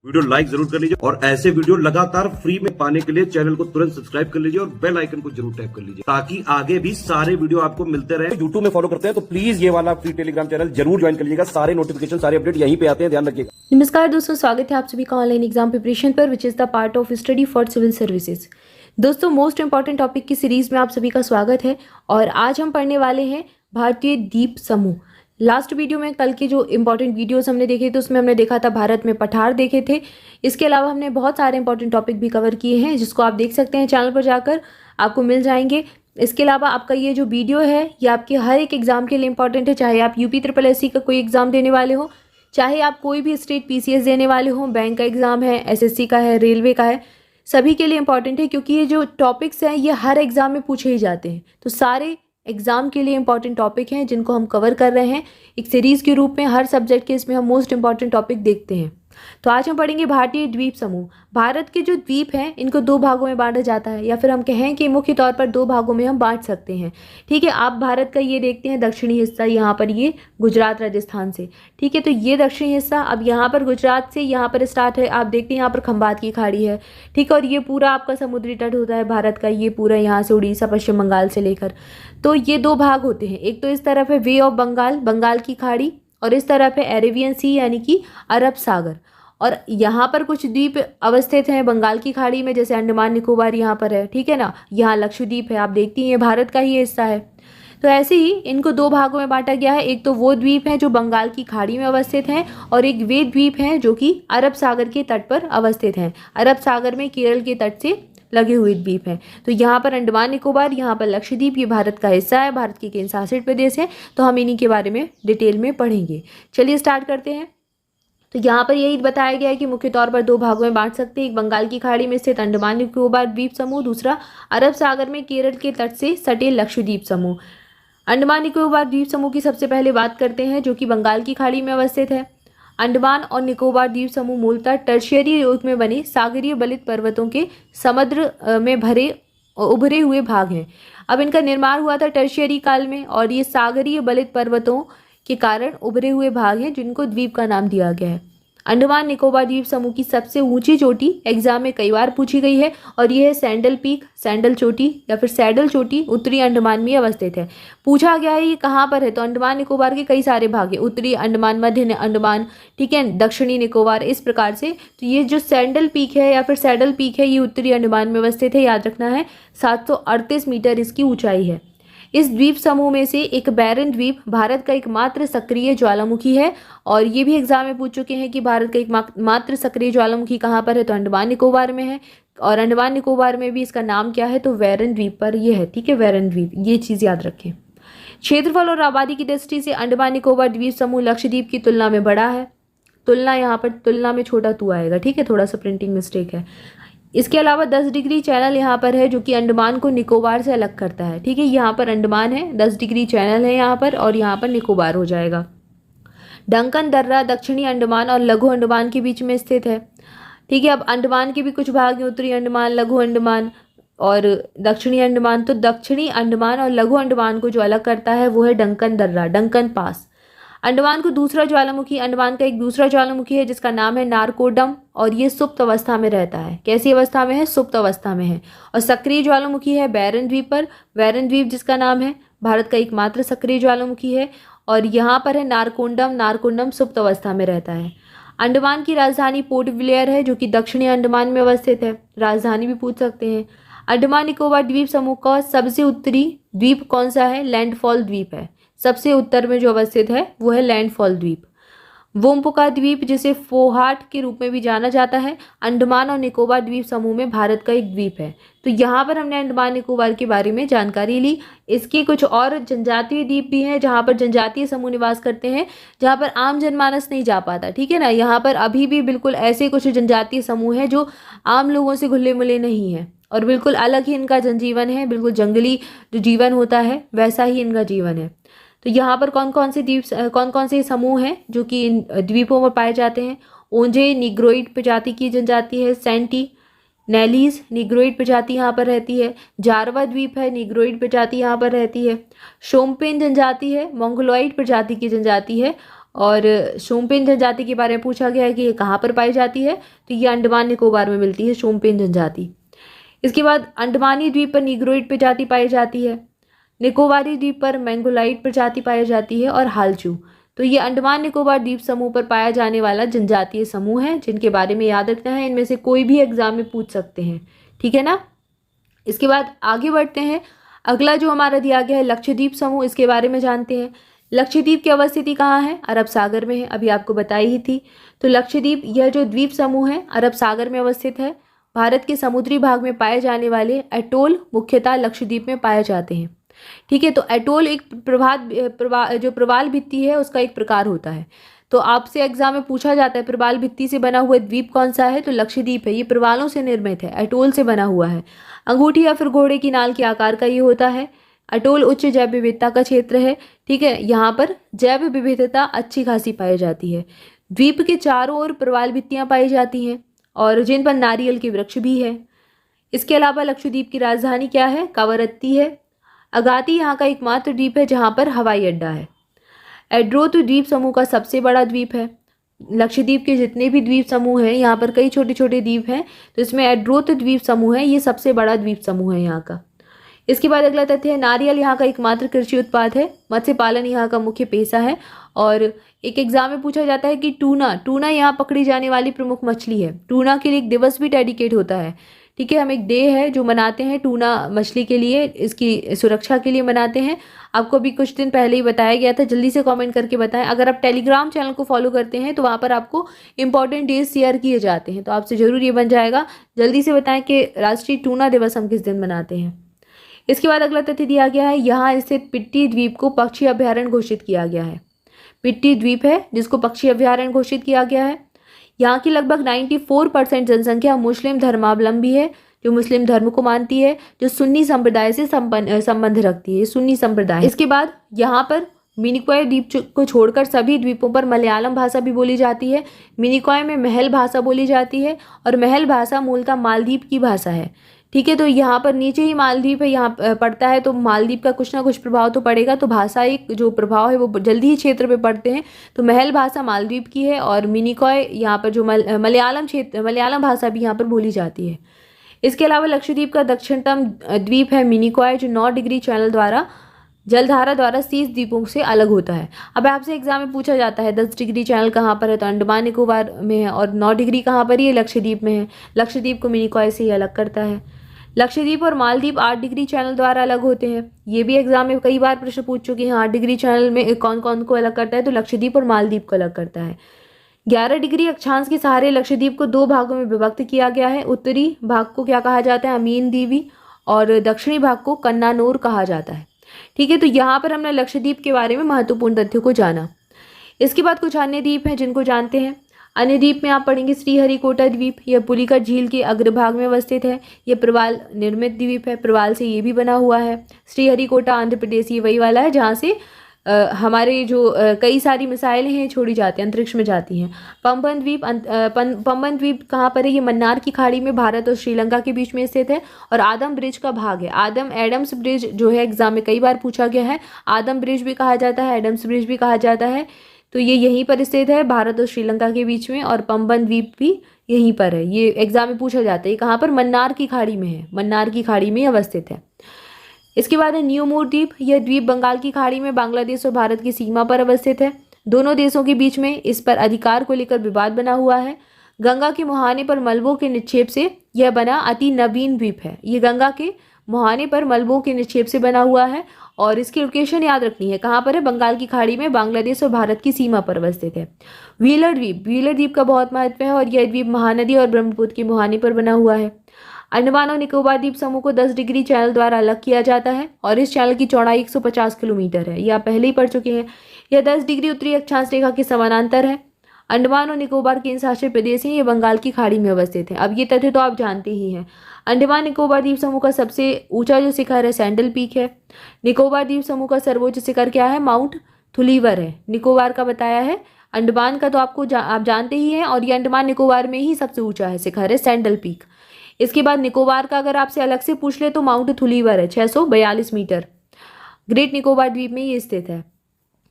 Video like जरूर कर लीजिए और ऐसे वीडियो लगातार फ्री में पाने के लिए चैनल को तुरंत सब्सक्राइब कर लीजिए और बेल आइकन को जरूर टैप कर लीजिए ताकि आगे भी सारे वीडियो आपको मिलते रहे। यूट्यूब में फॉलो करते हैं तो प्लीज ये वाला फ्री टेलीग्राम चैनल जरूर ज्वाइन कर लीजिएगा। सारे नोटिफिकेशन सारे अपडेट यहीं पे आते हैं, ध्यान रखिएगा। नमस्कार दोस्तों, स्वागत है आप सभी का ऑनलाइन एग्जाम प्रिपरेशन पर, which is the part of study for civil services. दोस्तों, मोस्ट इंपॉर्टेंट टॉपिक की सीरीज में आप सभी का स्वागत है और आज हम पढ़ने वाले हैं भारतीय द्वीप समूह। लास्ट वीडियो में कल के जो इंपॉर्टेंट वीडियोस हमने देखे थे उसमें हमने देखा था भारत में पठार देखे थे। इसके अलावा हमने बहुत सारे इंपॉर्टेंट टॉपिक भी कवर किए हैं जिसको आप देख सकते हैं चैनल पर जाकर, आपको मिल जाएंगे। इसके अलावा आपका ये जो वीडियो है ये आपके हर एक एग्जाम के लिए इंपॉर्टेंट है, चाहे आप यूपी SSSC का कोई एग्जाम देने वाले हो, चाहे आप कोई भी स्टेट PCS देने वाले हो, बैंक का एग्जाम है, SSC का है, रेलवे का है, सभी के लिए इंपॉर्टेंट है क्योंकि ये जो टॉपिक्स हैं ये हर एग्जाम में पूछे ही जाते हैं। तो सारे एग्जाम के लिए इंपॉर्टेंट टॉपिक हैं जिनको हम कवर कर रहे हैं एक सीरीज के रूप में। हर सब्जेक्ट के इसमें हम मोस्ट इंपॉर्टेंट टॉपिक देखते हैं। तो आज हम पढ़ेंगे भारतीय द्वीप समूह। भारत के जो द्वीप हैं इनको दो भागों में बांटा जाता है, या फिर हम कहें कि मुख्य तौर पर दो भागों में हम बांट सकते हैं। ठीक है, आप भारत का ये देखते हैं दक्षिणी हिस्सा, यहाँ पर ये गुजरात राजस्थान से। ठीक है, तो ये दक्षिणी हिस्सा अब यहाँ पर गुजरात से यहाँ पर स्टार्ट है। आप देखते हैं यहाँ पर खंबात की खाड़ी है। ठीक है, और ये पूरा आपका समुद्री तट होता है भारत का, ये पूरा यहाँ से उड़ीसा पश्चिम बंगाल से लेकर। तो ये दो भाग होते हैं, एक तो इस तरफ है वे ऑफ बंगाल, बंगाल की खाड़ी, और इस तरफ है अरेबियन सी यानी कि अरब सागर। और यहाँ पर कुछ द्वीप अवस्थित हैं बंगाल की खाड़ी में, जैसे अंडमान निकोबार यहाँ पर है। ठीक है ना, यहाँ लक्षद्वीप है, आप देखती हैं भारत का ही हिस्सा है। तो ऐसे ही इनको दो भागों में बांटा गया है। एक तो वो द्वीप हैं जो बंगाल की खाड़ी में अवस्थित हैं और एक वे द्वीप हैं जो कि अरब सागर के तट पर अवस्थित हैं। अरब सागर में केरल के तट से लगे हुए द्वीप हैं। तो यहाँ पर अंडमान निकोबार, यहाँ पर लक्षद्वीप, ये भारत का हिस्सा है, भारत के केंद्र शासित प्रदेश है। तो हम इन्हीं के बारे में डिटेल में पढ़ेंगे। चलिए स्टार्ट करते हैं। तो यहाँ पर यही बताया गया है कि मुख्य तौर पर दो भागों में बांट सकते हैं, एक बंगाल की खाड़ी में स्थित अंडमान निकोबार द्वीप समूह, दूसरा अरब सागर में केरल के तट से सटे लक्षद्वीप समूह। अंडमान निकोबार द्वीप समूह की सबसे पहले बात करते हैं, जो कि बंगाल की खाड़ी में अवस्थित है। अंडमान और निकोबार द्वीप समूह मूलतः टर्शियरी युग में बने सागरीय बलित पर्वतों के समुद्र में भरे उभरे हुए भाग हैं। अब इनका निर्माण हुआ था टर्शियरी काल में और ये सागरीय बलित पर्वतों के कारण उभरे हुए भाग हैं जिनको द्वीप का नाम दिया गया है। अंडमान निकोबार द्वीप समूह की सबसे ऊंची चोटी एग्जाम में कई बार पूछी गई है और यह है सैंडल पीक, सैंडल चोटी या फिर सैडल चोटी, उत्तरी अंडमान में अवस्थित है। पूछा गया है ये कहाँ पर है, तो अंडमान निकोबार के कई सारे भाग है, उत्तरी अंडमान, मध्य अंडमान, ठीक है, दक्षिणी निकोबार, इस प्रकार से। तो ये जो सैंडल पीक है या फिर सैडल पीक है ये उत्तरी अंडमान में अवस्थित है, याद रखना है। 738 मीटर इसकी ऊंचाई है। इस द्वीप समूह में से एक बैरन द्वीप भारत का एकमात्र सक्रिय ज्वालामुखी है और ये भी एग्जाम में पूछ चुके हैं कि भारत का एकमात्र सक्रिय ज्वालामुखी कहाँ पर है, तो अंडमान निकोबार में है। और अंडमान निकोबार में भी इसका नाम क्या है, तो बैरन द्वीप पर ये है। ठीक है, बैरन द्वीप, ये चीज़ याद रखें। क्षेत्रफल और आबादी की दृष्टि से अंडमान निकोबार द्वीप समूह लक्षद्वीप की तुलना में बड़ा है। तुलना यहाँ पर तुलना में छोटा तू आएगा, ठीक है, थोड़ा सा प्रिंटिंग मिस्टेक है। इसके अलावा 10 डिग्री चैनल यहाँ पर है जो कि अंडमान को निकोबार से अलग करता है। ठीक है, यहाँ पर अंडमान है, 10 डिग्री चैनल है यहाँ पर, और यहाँ पर निकोबार हो जाएगा। डंकन दर्रा दक्षिणी अंडमान और लघु अंडमान के बीच में स्थित है। ठीक है, अब अंडमान के भी कुछ भाग हैं, उत्तरी अंडमान, लघु अंडमान और दक्षिणी अंडमान। तो दक्षिणी अंडमान और लघु अंडमान को जो अलग करता है वो है डंकन दर्रा, डंकन पास। अंडमान को दूसरा ज्वालामुखी, अंडमान का एक दूसरा ज्वालामुखी है जिसका नाम है नारकोडम और ये सुप्त अवस्था में रहता है। कैसी अवस्था में है, सुप्त अवस्था में है। और सक्रिय ज्वालामुखी है बैरन द्वीप पर, बैरन द्वीप जिसका नाम है, भारत का एकमात्र सक्रिय ज्वालामुखी है। और यहाँ पर है नारकोंडम, नारकोंडम सुप्त अवस्था में रहता है। अंडमान की राजधानी पोर्ट ब्लेयर है जो कि दक्षिणी अंडमान में अवस्थित है, राजधानी भी पूछ सकते हैं। अंडमान निकोबार द्वीप समूह का सबसे उत्तरी द्वीप कौन सा है, लैंडफॉल द्वीप है। सबसे उत्तर में जो अवस्थित है वो है लैंडफॉल द्वीप। वोम्पुका द्वीप जिसे फोहाट के रूप में भी जाना जाता है, अंडमान और निकोबार द्वीप समूह में भारत का एक द्वीप है। तो यहाँ पर हमने अंडमान निकोबार के बारे में जानकारी ली। इसके कुछ और जनजातीय द्वीप भी हैं जहाँ पर जनजातीय समूह निवास करते हैं, जहाँ पर आम जनमानस नहीं जा पाता। ठीक है ना, यहाँ पर अभी भी बिल्कुल ऐसे कुछ जनजातीय समूह हैं जो आम लोगों से घुले मिले नहीं हैं और बिल्कुल अलग ही इनका जनजीवन है, बिल्कुल जंगली जो जीवन होता है वैसा ही इनका जीवन है। तो यहाँ पर कौन कौन से समूह हैं जो कि इन द्वीपों में पाए जाते हैं। ओंजे निग्रोइड प्रजाति की जनजाति है, सेंटी नेलीज निग्रोइड प्रजाति यहाँ पर रहती है। जारवा द्वीप है, निग्रोइड प्रजाति यहाँ पर रहती है। शोम्पेन जनजाति है, मोंगोलॉइड प्रजाति की जनजाति है। और शोम्पेन जनजाति के बारे में पूछा गया है कि ये कहाँ पर पाई जाती है, तो ये अंडमान निकोबार में मिलती है शोम्पेन जनजाति। इसके बाद अंडमानी द्वीप पर निग्रोइड प्रजाति पाई जाती है, निकोबारी द्वीप पर मैंगोलाइड प्रजाति पाई जाती है और हालचू। तो ये अंडमान निकोबार द्वीप समूह पर पाया जाने वाला जनजातीय समूह है जिनके बारे में याद रखना है। इनमें से कोई भी एग्जाम में पूछ सकते हैं, ठीक है ना। इसके बाद आगे बढ़ते हैं। अगला जो हमारा दिया गया है लक्षद्वीप समूह, इसके बारे में जानते हैं। लक्षद्वीप की अवस्थिति कहाँ है? अरब सागर में है, अभी आपको बताई ही थी। तो लक्षद्वीप यह जो द्वीप समूह है अरब सागर में अवस्थित है। भारत के समुद्री भाग में पाए जाने वाले एटोल मुख्यतः लक्षद्वीप में पाए जाते हैं, ठीक है। तो एटोल एक जो प्रवाल भित्ति है उसका एक प्रकार होता है। तो आपसे एग्जाम में पूछा जाता है प्रवाल भित्ति से बना हुआ द्वीप कौन सा है, तो लक्षद्वीप है। ये प्रवालों से निर्मित है, एटोल से बना हुआ है। अंगूठी या फिर घोड़े की नाल के आकार का ये होता है। एटोल उच्च जैव विविधता का क्षेत्र है, ठीक है। यहाँ पर जैव विविधता अच्छी खासी पाई जाती है। द्वीप के चारों ओर प्रवाल भित्तियाँ पाई जाती हैं और जिन पर नारियल के वृक्ष भी है। इसके अलावा लक्षद्वीप की राजधानी क्या है? कावरत्ती है। अगाती यहाँ का एकमात्र द्वीप है जहाँ पर हवाई अड्डा है। एड्रोथ द्वीप समूह का सबसे बड़ा द्वीप है। लक्षद्वीप के जितने भी द्वीप समूह हैं, यहाँ पर कई छोटे छोटे द्वीप हैं, तो इसमें एड्रोथ द्वीप समूह है, ये सबसे बड़ा द्वीप समूह है यहाँ का। इसके बाद अगला तथ्य है नारियल यहाँ का एकमात्र कृषि उत्पाद है। मत्स्य पालन यहाँ का मुख्य पेशा है। और एक एग्जाम में पूछा जाता है कि टूना यहाँ पकड़ी जाने वाली प्रमुख मछली है। टूना के लिए एक दिवस भी डेडिकेट होता है, ठीक है। हम एक डे है जो मनाते हैं टूना मछली के लिए, इसकी सुरक्षा के लिए मनाते हैं। आपको अभी कुछ दिन पहले ही बताया गया था, जल्दी से कमेंट करके बताएं। अगर आप टेलीग्राम चैनल को फॉलो करते हैं तो वहाँ पर आपको इंपॉर्टेंट डेज शेयर किए जाते हैं, तो आपसे ज़रूर ये बन जाएगा। जल्दी से बताएं कि राष्ट्रीय टूना दिवस हम किस दिन मनाते हैं। इसके बाद अगला तथ्य दिया गया है यहाँ स्थित पिट्टी द्वीप को पक्षी अभ्यारण्य घोषित किया गया है। पिट्टी द्वीप है जिसको पक्षी अभ्यारण्य घोषित किया गया है। यहाँ की लगभग 94% जनसंख्या मुस्लिम धर्मावलंबी है, जो मुस्लिम धर्म को मानती है, जो सुन्नी संप्रदाय से संबंध रखती है, सुन्नी संप्रदाय। इसके बाद यहाँ पर मिनिकॉय द्वीप को छोड़कर सभी द्वीपों पर मलयालम भाषा भी बोली जाती है। मिनिकॉय में महल भाषा बोली जाती है और महल भाषा मूलतः मालदीव की भाषा है, ठीक है। तो यहाँ पर नीचे ही मालदीव है, यहाँ पड़ता है, तो मालदीव का कुछ ना कुछ प्रभाव तो पड़ेगा। तो भाषा एक जो प्रभाव है वो जल्दी ही क्षेत्र पे पड़ते हैं। तो महल भाषा मालदीव की है और मिनिकॉय यहाँ पर जो मलयालम भाषा भी यहाँ पर बोली जाती है। इसके अलावा लक्षद्वीप का दक्षिणतम द्वीप है मिनिकॉय, जो 9 डिग्री चैनल द्वारा जलधारा द्वारा शेष द्वीपों से अलग होता है। अब आपसे एग्जाम में पूछा जाता है 10 डिग्री चैनल कहाँ पर है, तो अंडमान निकोबार में है। और 9 डिग्री कहाँ पर, ये लक्षद्वीप में है। लक्षद्वीप को मिनिकॉय से ही अलग करता है। लक्षद्वीप और मालदीव 8 डिग्री चैनल द्वारा अलग होते हैं। ये भी एग्जाम में कई बार प्रश्न पूछ चुके हैं। 8 डिग्री चैनल में कौन कौन को अलग करता है, तो लक्षद्वीप और मालदीव को अलग करता है। 11 डिग्री अक्षांश के सहारे लक्षद्वीप को 2 भागों में विभक्त किया गया है। उत्तरी भाग को क्या कहा जाता है, अमीन दीवी, और दक्षिणी भाग को कन्नानौर कहा जाता है, ठीक है। तो यहाँ पर हमने लक्षद्वीप के बारे में महत्वपूर्ण तथ्यों को जाना। इसके बाद कुछ अन्य द्वीप हैं जिनको जानते हैं। अन्य द्वीप में आप पढ़ेंगे श्रीहरिकोटा द्वीप, यह पुलिकट झील के अग्रभाग में अवस्थित है। यह प्रवाल निर्मित द्वीप है, प्रवाल से ये भी बना हुआ है। श्रीहरिकोटा आंध्र प्रदेश, ये वही वाला है जहाँ से हमारे जो कई सारी मिसाइलें हैं छोड़ी जाती हैं, अंतरिक्ष में जाती हैं। पंबन द्वीप कहाँ पर है, ये मन्नार की खाड़ी में भारत और श्रीलंका के बीच में स्थित है और आदम ब्रिज का भाग है। एडम्स ब्रिज जो है एग्जाम में कई बार पूछा गया है। आदम ब्रिज भी कहा जाता है, एडम्स ब्रिज भी कहा जाता है। तो ये यहीं पर स्थित है भारत और श्रीलंका के बीच में, और पंबन द्वीप भी यहीं पर है। ये एग्जाम में पूछा जाता है। कहाँ पर, मन्नार की खाड़ी में है, मन्नार की खाड़ी में अवस्थित है। इसके बाद है न्यूमोर द्वीप। यह द्वीप बंगाल की खाड़ी में बांग्लादेश और भारत की सीमा पर अवस्थित है। दोनों देशों के बीच में इस पर अधिकार को लेकर विवाद बना हुआ है। गंगा के मुहाने पर मलबों के निक्षेप से यह बना अति नवीन द्वीप है। ये गंगा के मुहाने पर मलबों के निक्षेप से बना हुआ है और इसकी लोकेशन याद रखनी है। कहाँ पर है, बंगाल की खाड़ी में बांग्लादेश और भारत की सीमा पर अवस्थित है। व्हीलर द्वीप का बहुत महत्व है और यह द्वीप महानदी और ब्रह्मपुत्र के मुहाने पर बना हुआ है। अंडमान और निकोबार द्वीप समूह को 10 डिग्री चैनल द्वारा अलग किया जाता है और इस चैनल की चौड़ाई 150 किलोमीटर है। ये आप पहले ही पढ़ चुके हैं। यह 10 डिग्री उत्तरी अक्षांश रेखा के समानांतर है। अंडमान और निकोबार केंद्र शासित प्रदेश हैं, ये बंगाल की खाड़ी में अवस्थित है। अब ये तथ्य तो आप जानते ही हैं। अंडमान निकोबार द्वीप समूह का सबसे ऊंचा जो शिखर है सैंडल पीक है। निकोबार द्वीप समूह का सर्वोच्च शिखर क्या है, माउंट थुलीवर है। निकोबार का बताया है, अंडमान का तो आप जानते ही हैं, और ये अंडमान निकोबार में ही सबसे ऊंचा है शिखर है सैंडल पीक। इसके बाद निकोबार का अगर आपसे अलग से पूछ ले तो माउंट थुलीवर है 642 मीटर, ग्रेट निकोबार द्वीप में ये स्थित है।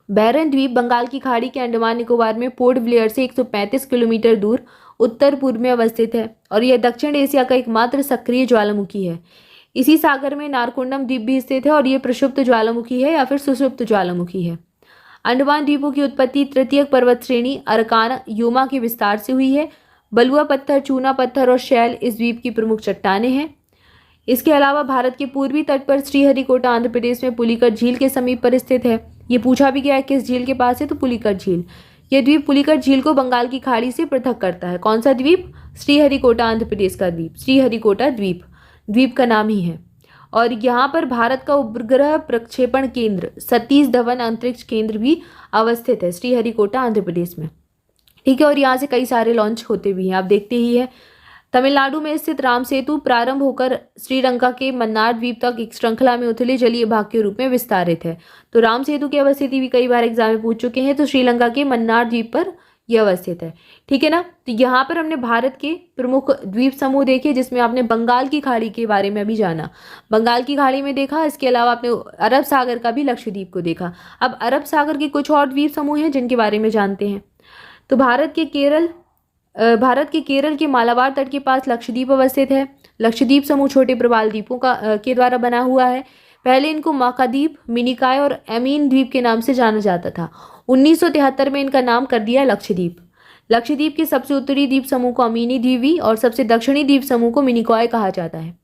बैरन द्वीप बंगाल की खाड़ी के अंडमान निकोबार में पोर्ट ब्लेयर से 135 किलोमीटर दूर उत्तर पूर्व में अवस्थित है और यह दक्षिण एशिया का एकमात्र सक्रिय ज्वालामुखी है। इसी सागर में नारकोंडम द्वीप भी स्थित है और यह प्रक्षुब्ध ज्वालामुखी है या फिर सुषुप्त ज्वालामुखी है। अंडमान द्वीपों की उत्पत्ति तृतीयक पर्वत श्रेणी अरकान यूमा के विस्तार से हुई है। बलुआ पत्थर, चूना पत्थर और शैल इस द्वीप की प्रमुख चट्टानें हैं। इसके अलावा भारत के पूर्वी तट पर श्रीहरिकोटा आंध्र प्रदेश में पुलिकट झील के समीप पर स्थित है। ये पूछा भी गया है किस झील के पास है, तो पुलिकट झील। यह द्वीप पुलिकट झील को बंगाल की खाड़ी से पृथक करता है। कौन सा द्वीप? श्रीहरिकोटा आंध्र प्रदेश का द्वीप, श्रीहरिकोटा द्वीप, द्वीप का नाम ही है। और यहाँ पर भारत का उपग्रह प्रक्षेपण केंद्र सतीश धवन अंतरिक्ष केंद्र भी अवस्थित है श्रीहरिकोटा आंध्र प्रदेश में। ठीक है, और यहाँ से कई सारे लॉन्च होते भी हैं, आप देखते ही हैं। तमिलनाडु में स्थित राम सेतु प्रारंभ होकर श्रीलंका के मन्नार द्वीप तक एक श्रृंखला में उथले जलीय भाग के रूप में विस्तारित है। तो राम सेतु की अवस्थिति भी कई बार एग्जाम में पूछ चुके हैं, तो श्रीलंका के मन्नार द्वीप पर यह अवस्थित है। ठीक है ना। तो यहाँ पर हमने भारत के प्रमुख द्वीप समूह देखे, जिसमें आपने बंगाल की खाड़ी के बारे में भी जाना, बंगाल की खाड़ी में देखा। इसके अलावा आपने अरब सागर का भी, लक्षद्वीप को देखा। अब अरब सागर के कुछ और द्वीप समूह हैं जिनके बारे में जानते हैं। तो भारत के केरल के मालाबार तट के पास लक्षद्वीप अवस्थित है। लक्षद्वीप समूह छोटे प्रवाल द्वीपों के द्वारा बना हुआ है। पहले इनको माकाद्वीप, मिनिकॉय और एमीन द्वीप के नाम से जाना जाता था। 1973 में इनका नाम कर दिया लक्षद्वीप। लक्षद्वीप के सबसे उत्तरी द्वीप समूह को अमीनी द्वीपी और सबसे दक्षिणी द्वीप समूह को मिनिकॉय कहा जाता है।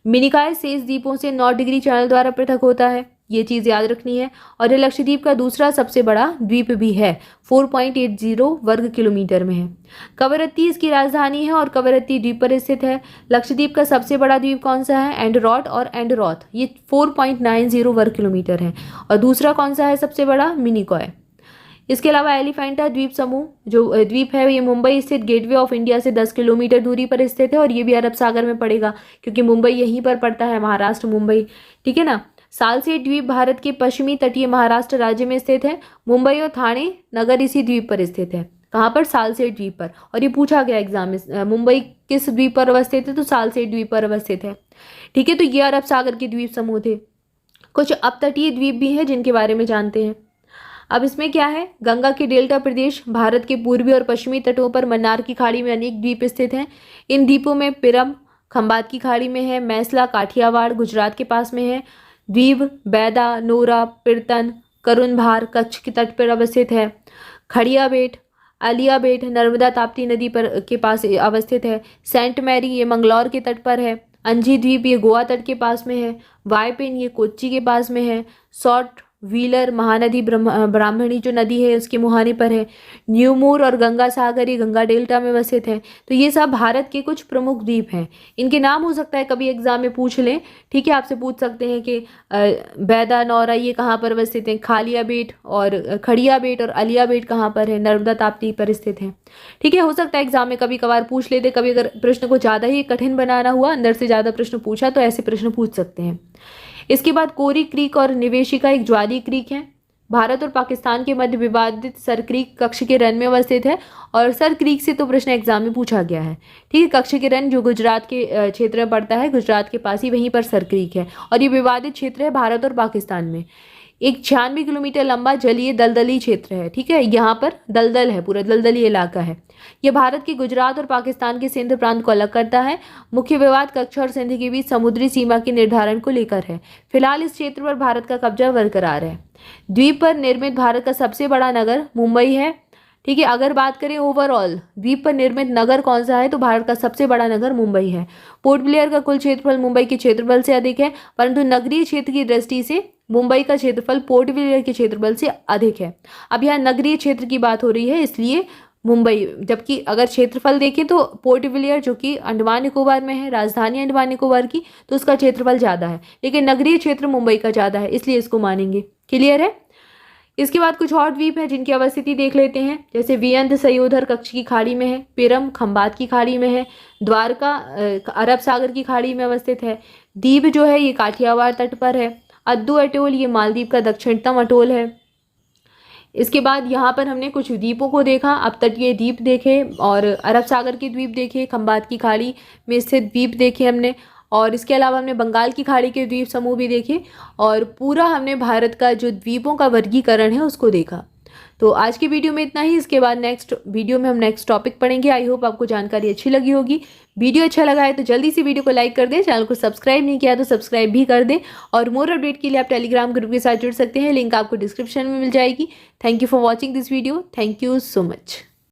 मिनिकॉय शेष द्वीपों से 9 डिग्री चैनल द्वारा पृथक होता है, ये चीज़ याद रखनी है। और यह लक्षद्वीप का दूसरा सबसे बड़ा द्वीप भी है, 4.80 वर्ग किलोमीटर में है। कवरत्ती इसकी राजधानी है और कवरत्ती द्वीप पर स्थित है। लक्षद्वीप का सबसे बड़ा द्वीप कौन सा है? एंडरॉट और एंडरॉथ, ये 4.90 वर्ग किलोमीटर है। और दूसरा कौन सा है सबसे बड़ा? मिनिकॉय। इसके अलावा एलिफेंटा द्वीप समूह जो द्वीप है, ये मुंबई स्थित गेटवे ऑफ इंडिया से 10 किलोमीटर दूरी पर स्थित है और ये भी अरब सागर में पड़ेगा, क्योंकि मुंबई यहीं पर पड़ता है, महाराष्ट्र मुंबई। ठीक है ना। सालसेट द्वीप भारत के पश्चिमी तटीय महाराष्ट्र राज्य में स्थित है। मुंबई और थाने नगर इसी द्वीप पर स्थित है। कहाँ पर? सालसेट द्वीप पर। और ये पूछा गया एग्जाम में, मुंबई किस द्वीप पर अवस्थित है? तो सालसेट द्वीप पर अवस्थित है। ठीक है, तो ये अरब सागर के द्वीप समूह थे। कुछ अपतटीय द्वीप भी हैं जिनके बारे में जानते हैं। अब इसमें क्या है? गंगा के डेल्टा प्रदेश, भारत के पूर्वी और पश्चिमी तटों पर मन्नार की खाड़ी में अनेक द्वीप स्थित हैं। इन द्वीपों में पिरम खंबात की खाड़ी में है, मैसला काठियावाड़ गुजरात के पास में है, द्वीप बैदा, नोरा, पिरतन, करुणभार कच्छ के तट पर अवस्थित है, खड़िया बेट, अलिया बेट नर्मदा ताप्ती नदी पर के पास अवस्थित है, सेंट मैरी ये मंगलौर के तट पर है, अंजी द्वीप ये गोवा तट के पास में है, वायपिन ये कोच्चि के पास में है, सॉर्ट व्हीलर महानदी ब्राह्मणी जो नदी है उसके मुहाने पर है, न्यूमूर और गंगा सागर ये गंगा डेल्टा में अवस्थित है। तो ये सब भारत के कुछ प्रमुख द्वीप हैं। इनके नाम हो सकता है कभी एग्जाम में पूछ लें। ठीक है, आपसे पूछ सकते हैं कि बैदा, नौरा ये कहाँ पर अवस्थित हैं, खालिया बेट और खड़िया बेट और अलिया बेट कहाँ पर है, नर्मदा ताप्ती पर स्थित है। ठीक है, हो सकता है एग्जाम में कभी कभार पूछ लेते, कभी अगर प्रश्न को ज़्यादा ही कठिन बनाना हुआ, अंदर से ज़्यादा प्रश्न पूछा, तो ऐसे प्रश्न पूछ सकते हैं। इसके बाद कोरी क्रीक और निवेशिका एक ज्वारीय क्रीक है। भारत और पाकिस्तान के मध्य विवादित सर क्रीक कक्ष के रन में अवस्थित है और सर क्रीक से तो प्रश्न एग्जाम में पूछा गया है। ठीक है, कक्ष के रन जो गुजरात के क्षेत्र में पड़ता है, गुजरात के पास ही वहीं पर सर क्रीक है और ये विवादित क्षेत्र है भारत और पाकिस्तान में। एक 96 किलोमीटर लंबा जलीय दलदली क्षेत्र है। ठीक है, यहाँ पर दलदल है, पूरा दलदली इलाका है। यह भारत के गुजरात और पाकिस्तान के सिंध प्रांत को अलग करता है। मुख्य विवाद कच्छ और सिंध के बीच समुद्री सीमा के निर्धारण को लेकर है। फिलहाल इस क्षेत्र पर भारत का कब्जा बरकरार है। द्वीप पर निर्मित भारत का सबसे बड़ा नगर मुंबई है। ठीक है, अगर बात करें ओवरऑल द्वीप पर निर्मित नगर कौन सा है, तो भारत का सबसे बड़ा नगर मुंबई है। पोर्ट ब्लेयर का कुल क्षेत्रफल मुंबई के क्षेत्रफल से अधिक है, परंतु नगरीय क्षेत्र की दृष्टि से मुंबई का क्षेत्रफल पोर्ट ब्लेयर के क्षेत्रफल से अधिक है। अब यहाँ नगरीय क्षेत्र की बात हो रही है, इसलिए मुंबई, जबकि अगर क्षेत्रफल देखें तो पोर्ट ब्लेयर जो कि अंडमान निकोबार में है, राजधानी अंडमान निकोबार की, तो उसका क्षेत्रफल ज़्यादा है, लेकिन नगरीय क्षेत्र मुंबई का ज़्यादा है, इसलिए इसको मानेंगे। क्लियर है। इसके बाद कुछ और द्वीप हैं जिनकी अवस्थिति देख लेते हैं, जैसे वियंध सयोधर कच्छ की खाड़ी में है, पिरम खंबात की खाड़ी में है, द्वारका अरब सागर की खाड़ी में अवस्थित है, दीव जो है ये काठियावाड़ तट पर है, अद्दू अटोल ये मालदीव का दक्षिणतम अटोल है। इसके बाद यहाँ पर हमने कुछ द्वीपों को देखा, अब तटीय द्वीप देखे और अरब सागर के द्वीप देखे, खंबात की खाड़ी में स्थित द्वीप देखे हमने और इसके अलावा हमने बंगाल की खाड़ी के द्वीप समूह भी देखे और पूरा हमने भारत का जो द्वीपों का वर्गीकरण है उसको देखा। तो आज की वीडियो में इतना ही। इसके बाद नेक्स्ट वीडियो में हम नेक्स्ट टॉपिक पढ़ेंगे। आई होप आपको जानकारी अच्छी लगी होगी। वीडियो अच्छा लगा है तो जल्दी से वीडियो को लाइक कर दें, चैनल को सब्सक्राइब नहीं किया तो सब्सक्राइब भी कर दें और मोर अपडेट के लिए आप टेलीग्राम ग्रुप के साथ जुड़ सकते हैं, लिंक आपको डिस्क्रिप्शन में मिल जाएगी। Thank you for watching this video. Thank you so much.